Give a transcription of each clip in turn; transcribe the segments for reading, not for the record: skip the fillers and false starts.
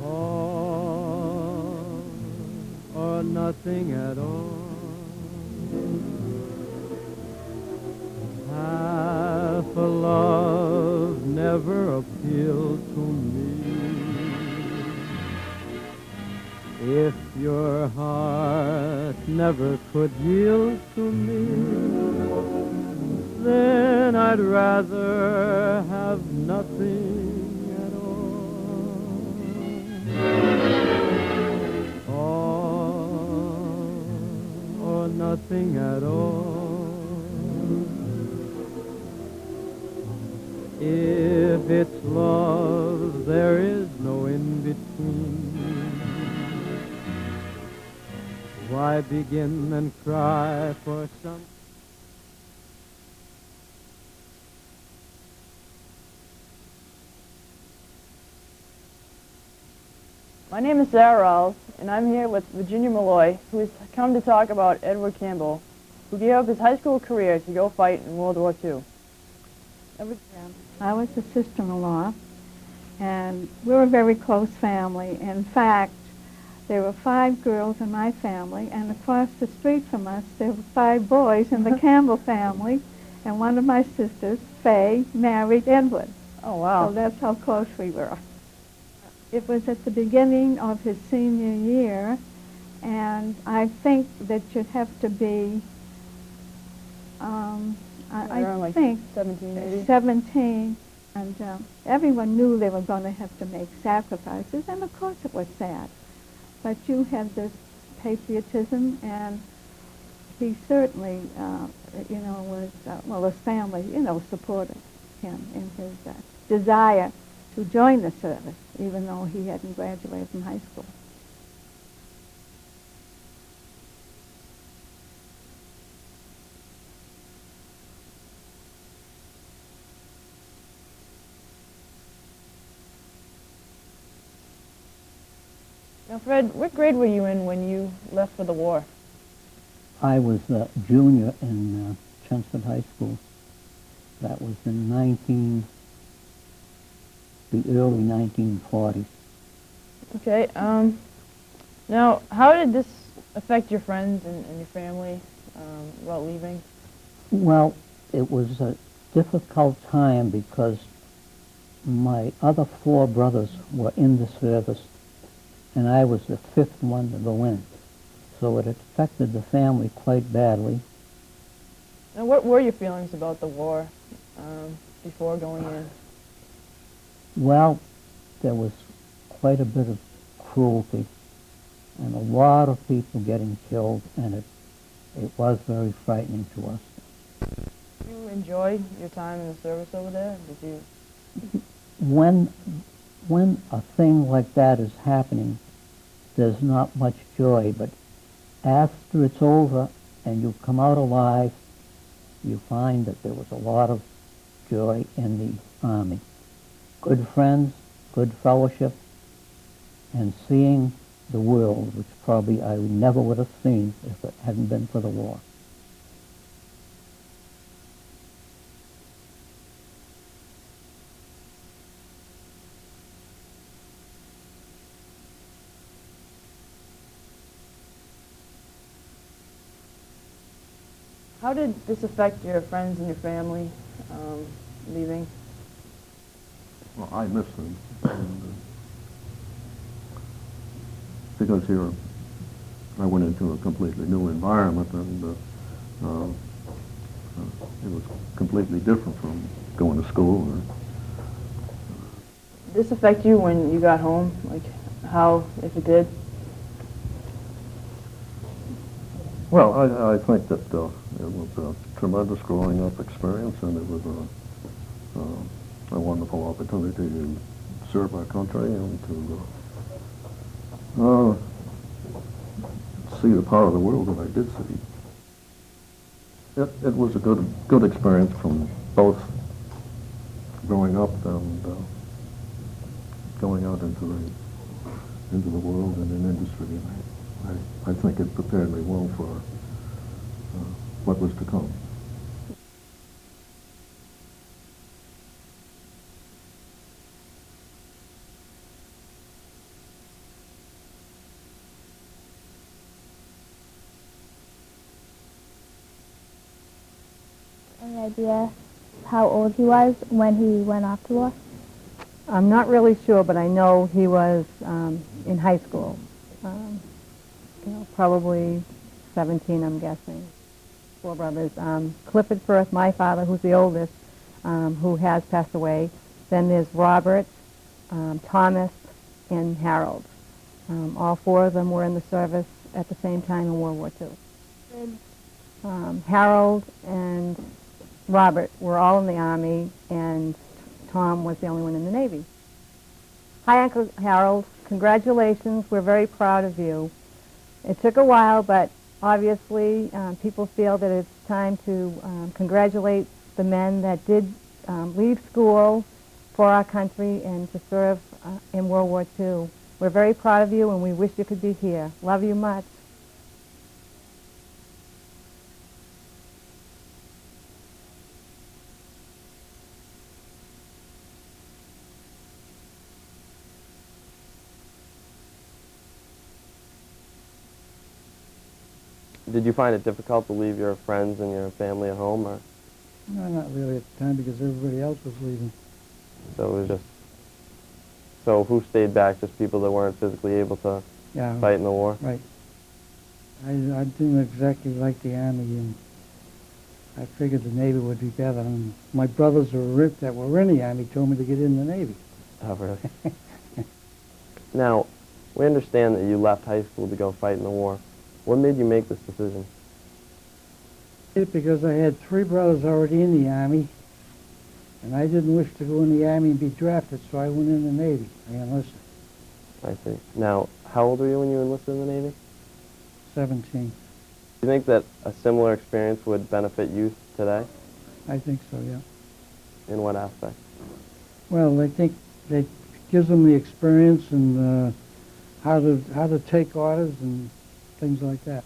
All or nothing at all. Half a love never appealed to me. If your heart never could yield to me, then I'd rather have nothing at all. All or nothing at all. If it's love, there is no in-between. Why begin and cry for some? My name is Sarah Rawls, and I'm here with Virginia Malloy, who has come to talk about Edward Campbell, who gave up his high school career to go fight in World War II. I was a sister-in-law, and we were a very close family. In fact, there were 5 girls in my family, and across the street from us, there were 5 boys in the Campbell family, and one of my sisters, Faye, married Edward. Oh, wow. So that's how close we were. It was at the beginning of his senior year, and I think that you'd have to be, I think, 17, maybe? 17, and everyone knew they were going to have to make sacrifices, and of course it was sad. But you had this patriotism, and he certainly, was, his family, supported him in his desire to join the service, even though he hadn't graduated from high school. Now, Fred, what grade were you in when you left for the war? I was a junior in Chelmsford High School. That was in the early 1940s. Okay, now, how did this affect your friends and your family about leaving? Well, it was a difficult time because my other 4 brothers were in the service, and I was the 5th one to go in. So it affected the family quite badly. Now, what were your feelings about the war before going in? Well, there was quite a bit of cruelty and a lot of people getting killed, and it was very frightening to us. Did you enjoy your time in the service over there? Did you? When a thing like that is happening, there's not much joy, but after it's over and you come out alive, you find that there was a lot of joy in the Army. Good friends, good fellowship, and seeing the world, which probably I never would have seen if it hadn't been for the war. How did this affect your friends and your family leaving? Well, I miss them. And, because here I went into a completely new environment, and it was completely different from going to school. Did this affect you when you got home? Like, how, if it did? Well, I think that it was a tremendous growing up experience, and it was a wonderful opportunity to serve our country and to see the part of the world that I did see. It was a good experience from both growing up and going out into the world and in industry. I I think it prepared me well for what was to come. Any idea how old he was when he went off to war? I'm not really sure, but I know he was in high school. Probably 17, I'm guessing. 4 brothers. Clifford first, my father, who's the oldest, who has passed away. Then there's Robert, Thomas, and Harold. All 4 of them were in the service at the same time in World War II. Harold and Robert were all in the Army, and Tom was the only one in the Navy. Hi, Uncle Harold. Congratulations. We're very proud of you. It took a while, but obviously people feel that it's time to congratulate the men that did leave school for our country and to serve in World War II. We're very proud of you, and we wish you could be here. Love you much. Did you find it difficult to leave your friends and your family at home, or? No, not really at the time, because everybody else was leaving. So it was just, so who stayed back? Just people that weren't physically able to fight in the war? Right. I didn't exactly like the Army, and I figured the Navy would be better. And my brothers that were in the Army told me to get in the Navy. Oh, really? Now, we understand that you left high school to go fight in the war. What made you make this decision? Because I had 3 brothers already in the Army, and I didn't wish to go in the Army and be drafted, so I went in the Navy. I enlisted. I see. Now, how old were you when you enlisted in the Navy? 17. Do you think that a similar experience would benefit youth today? I think so, yeah. In what aspect? Well, I think it gives them the experience and how to take orders and things like that.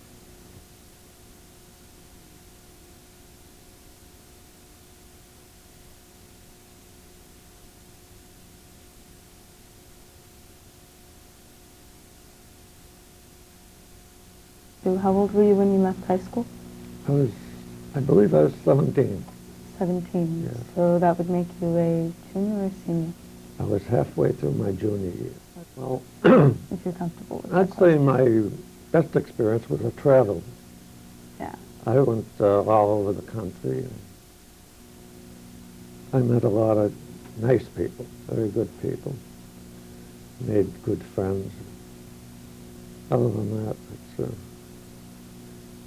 So how old were you when you left high school? I believe I was 17. 17. Yeah. So that would make you a junior or senior, I was halfway through my junior year. Well, if you're comfortable with that I'd say my best experience was a travel. Yeah. I went all over the country. I met a lot of nice people, very good people. Made good friends. Other than that,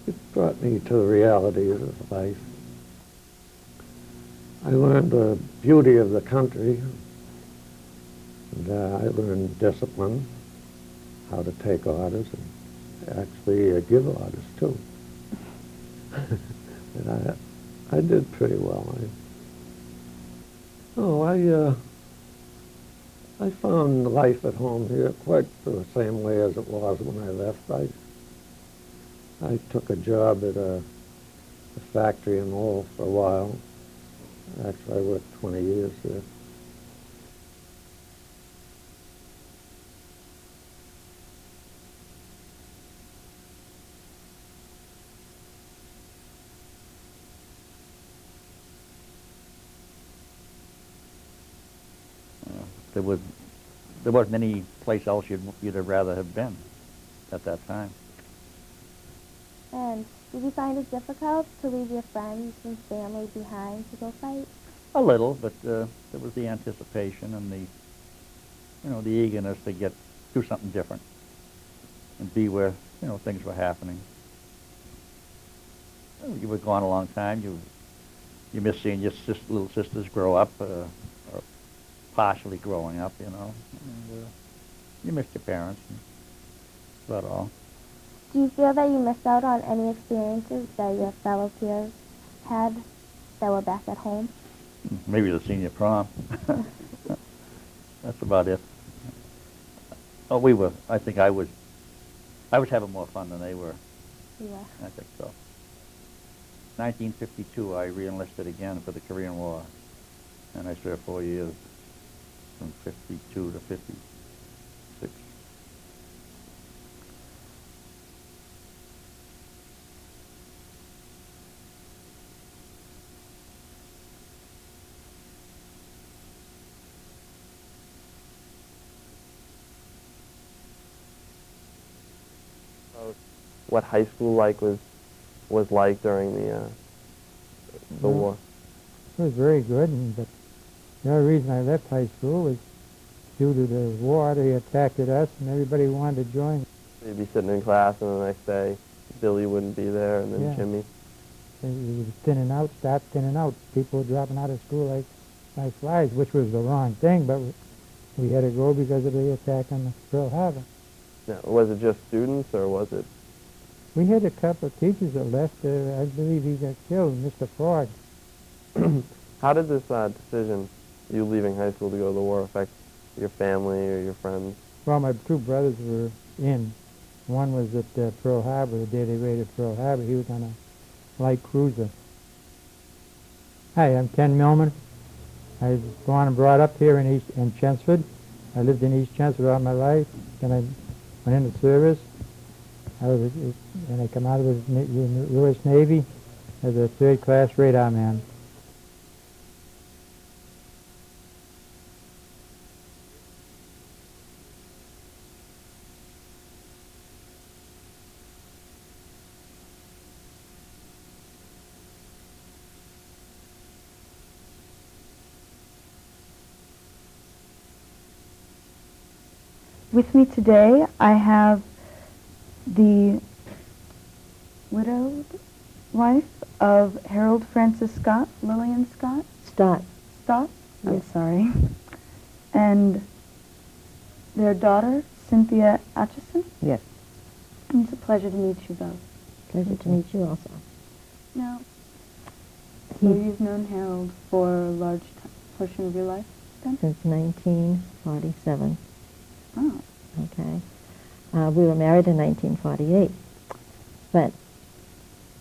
it brought me to the realities of life. I learned the beauty of the country, and I learned discipline, how to take orders, and actually give orders too. And I did pretty well. I found life at home here quite the same way as it was when I left. I took a job at a factory in Lowell for a while. Actually, I worked 20 years there. There wasn't any place else you'd have rather have been at that time. And did you find it difficult to leave your friends and family behind to go fight? A little, but there was the anticipation and the eagerness to do something different and be where things were happening. You were gone a long time. You miss seeing your little sisters grow up, or partially growing up, and you miss your parents. That's about all. Do you feel that you missed out on any experiences that your fellow peers had that were back at home? Maybe the senior prom. That's about it. Oh, I think I I was having more fun than they were. Yeah. I think so. 1952, I re-enlisted again for the Korean War, and I served 4 years, from 52 to 56. What high school was like during the war? It was very good, but the only reason I left high school was due to the war. They attacked us, and everybody wanted to join. You'd be sitting in class, and the next day, Billy wouldn't be there, and then Yeah. Jimmy. It was thinning out, stopped thinning out. People were dropping out of school like flies, which was the wrong thing, but we had to go because of the attack on Pearl Harbor. Now, was it just students, or was it? We had a couple of teachers that left. I believe he got killed, Mr. Ford. How did this decision, you leaving high school to go to the war, affect your family or your friends? Well, my two brothers were in. One was at Pearl Harbor, the day they raided Pearl Harbor. He was on a light cruiser. Hi, I'm Ken Millman. I was born and brought up here in Chelmsford. I lived in East Chelmsford all my life. Then I went into service. And I come out of the U.S. Navy as a third-class radar man. With me today, I have the widowed wife of Harold Francis Scott, Lillian Scott. Stott. I'm sorry. And their daughter, Cynthia Atchison. Yes. It's a pleasure to meet you both. Pleasure to meet you also. Now, so you've known Harold for a large portion of your life, then? Since 1947. Oh. Okay. We were married in 1948. But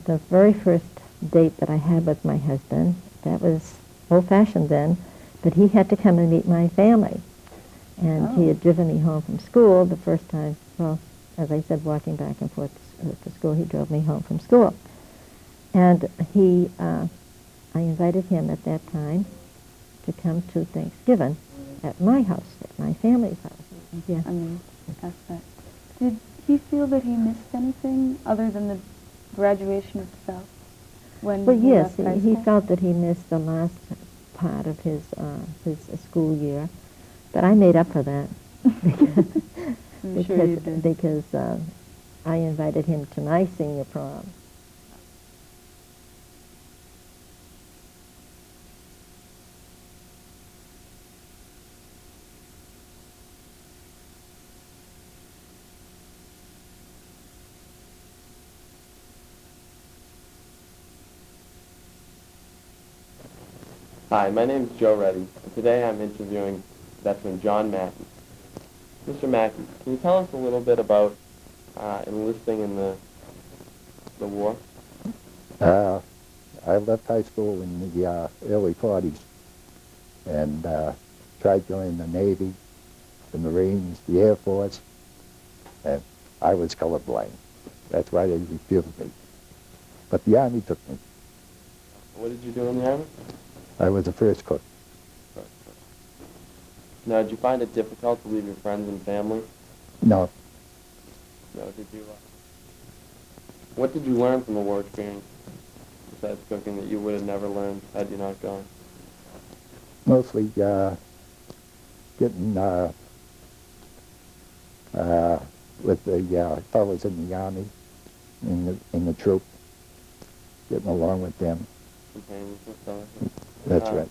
the very first date that I had with my husband, that was old-fashioned then, but he had to come and meet my family. And he had driven me home from school the first time. Well, as I said, walking back and forth to school, he drove me home from school. And I invited him at that time to come to Thanksgiving at my house, at my family's house. Yeah. I mean, aspect. Did he feel that he missed anything other than the graduation itself? When Well, he yes, left high he school? felt that he missed the last part of his school year, but I made up for that. I'm sure you did. Because I invited him to my senior prom. Hi, my name is Joe Reddy, and today I'm interviewing veteran John Mackey. Mr. Mackey, can you tell us a little bit about enlisting in the war? I left high school in the early 40s and tried joining the Navy, the Marines, the Air Force, and I was colorblind. That's why they refused me. But the Army took me. What did you do in the Army? I was the first cook. Now, did you find it difficult to leave your friends and family? No. No, did you? What did you learn from the war experience, besides cooking, that you would have never learned had you not gone? Mostly getting with the fellows in the Army, in the troop, getting along with them. Companions and stuff. That's right.